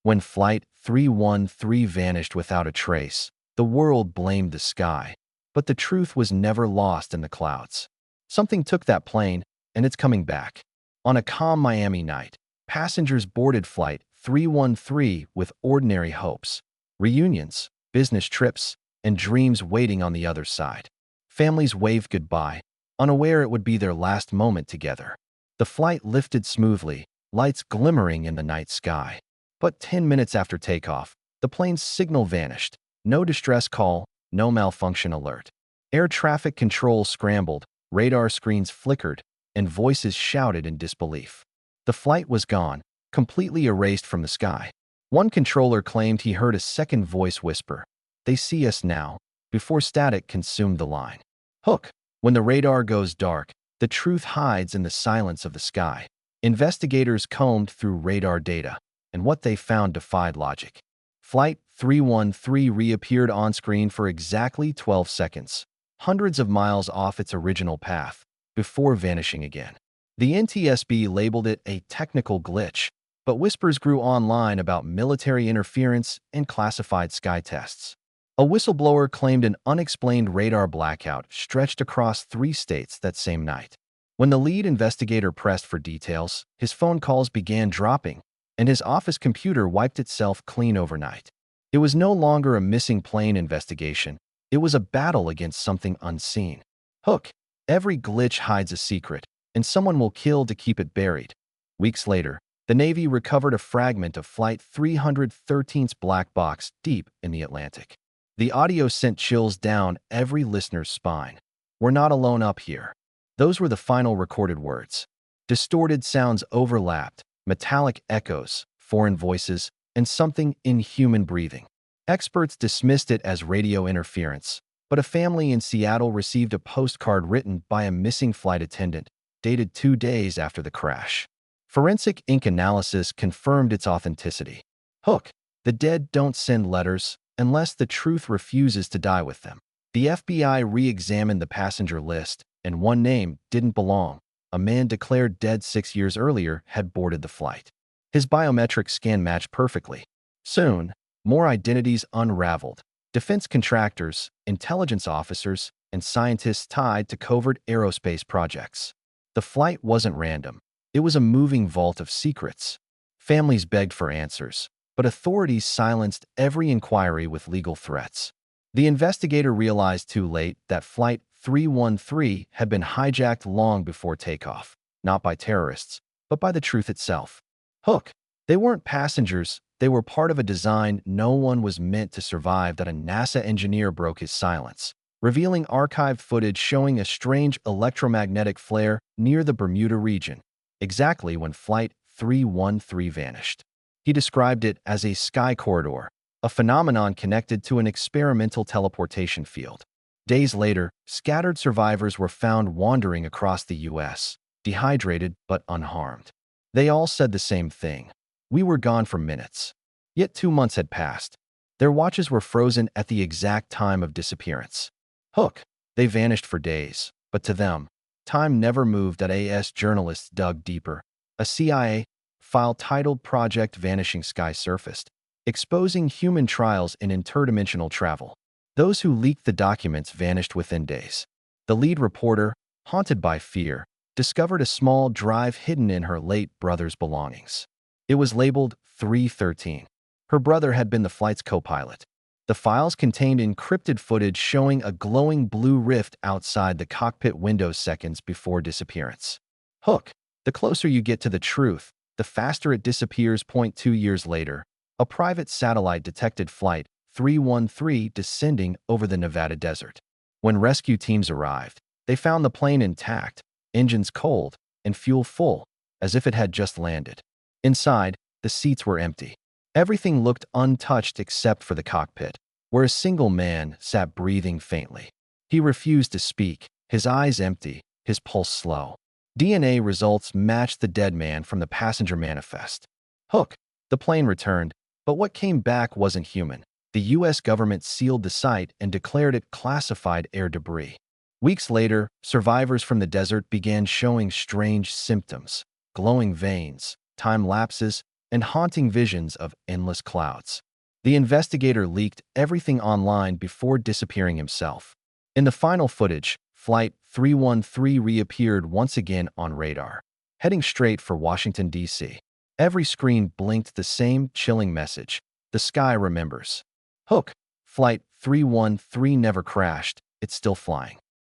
When Flight 313 vanished without a trace, the world blamed the sky. But the truth was never lost in the clouds. Something took that plane, and it's coming back. On a calm Miami night, passengers boarded Flight 313 with ordinary hopes, reunions, business trips, and dreams waiting on the other side. Families waved goodbye, unaware it would be their last moment together. The flight lifted smoothly, lights glimmering in the night sky. But 10 minutes after takeoff, the plane's signal vanished. No distress call, no malfunction alert. Air traffic control scrambled, radar screens flickered, and voices shouted in disbelief. The flight was gone, completely erased from the sky. One controller claimed he heard a second voice whisper, "They see us now," before static consumed the line. Hook. When the radar goes dark, the truth hides in the silence of the sky. Investigators combed through radar data, and what they found defied logic. Flight 313 reappeared on screen for exactly 12 seconds, hundreds of miles off its original path, before vanishing again. The NTSB labeled it a technical glitch, but whispers grew online about military interference and classified sky tests. A whistleblower claimed an unexplained radar blackout stretched across 3 states that same night. When the lead investigator pressed for details, his phone calls began dropping, and his office computer wiped itself clean overnight. It was no longer a missing plane investigation. It was a battle against something unseen. Hook. Every glitch hides a secret, and someone will kill to keep it buried. Weeks later, the Navy recovered a fragment of Flight 313's black box deep in the Atlantic. The audio sent chills down every listener's spine. "We're not alone up here." Those were the final recorded words. Distorted sounds overlapped, metallic echoes, foreign voices, and something inhuman breathing. Experts dismissed it as radio interference, but a family in Seattle received a postcard written by a missing flight attendant, dated 2 days after the crash. Forensic ink analysis confirmed its authenticity. Hook. The dead don't send letters unless the truth refuses to die with them. The FBI re-examined the passenger list, and one name didn't belong. A man declared dead 6 years earlier had boarded the flight. His biometric scan matched perfectly. Soon, more identities unraveled. Defense contractors, intelligence officers, and scientists tied to covert aerospace projects. The flight wasn't random. It was a moving vault of secrets. Families begged for answers, but authorities silenced every inquiry with legal threats. The investigator realized too late that Flight 313 had been hijacked long before takeoff, not by terrorists, but by the truth itself. Hook. They weren't passengers, they were part of a design no one was meant to survive. That a NASA engineer broke his silence, revealing archived footage showing a strange electromagnetic flare near the Bermuda region, exactly when Flight 313 vanished. He described it as a sky corridor, a phenomenon connected to an experimental teleportation field. Days later, scattered survivors were found wandering across the U.S., dehydrated but unharmed. They all said the same thing. "We were gone for minutes." Yet 2 months had passed. Their watches were frozen at the exact time of disappearance. Hook. They vanished for days, but to them, time never moved. AS journalists dug deeper. A CIA file titled Project Vanishing Sky surfaced, exposing human trials in interdimensional travel. Those who leaked the documents vanished within days. The lead reporter, haunted by fear, discovered a small drive hidden in her late brother's belongings. It was labeled 313. Her brother had been the flight's co-pilot. The files contained encrypted footage showing a glowing blue rift outside the cockpit window seconds before disappearance. Hook. The closer you get to the truth, the faster it disappears. 2 years later, a private satellite detected Flight 313 descending over the Nevada desert. When rescue teams arrived, they found the plane intact, engines cold, and fuel full, as if it had just landed. Inside, the seats were empty. Everything looked untouched except for the cockpit, where a single man sat breathing faintly. He refused to speak, his eyes empty, his pulse slow. DNA results matched the dead man from the passenger manifest. Hook. The plane returned, but what came back wasn't human. The U.S. government sealed the site and declared it classified air debris. Weeks later, survivors from the desert began showing strange symptoms: glowing veins, time lapses, and haunting visions of endless clouds. The investigator leaked everything online before disappearing himself. In the final footage, Flight 313 reappeared once again on radar, heading straight for Washington, D.C. Every screen blinked the same chilling message: the sky remembers. Hook, Flight 313 never crashed, it's still flying.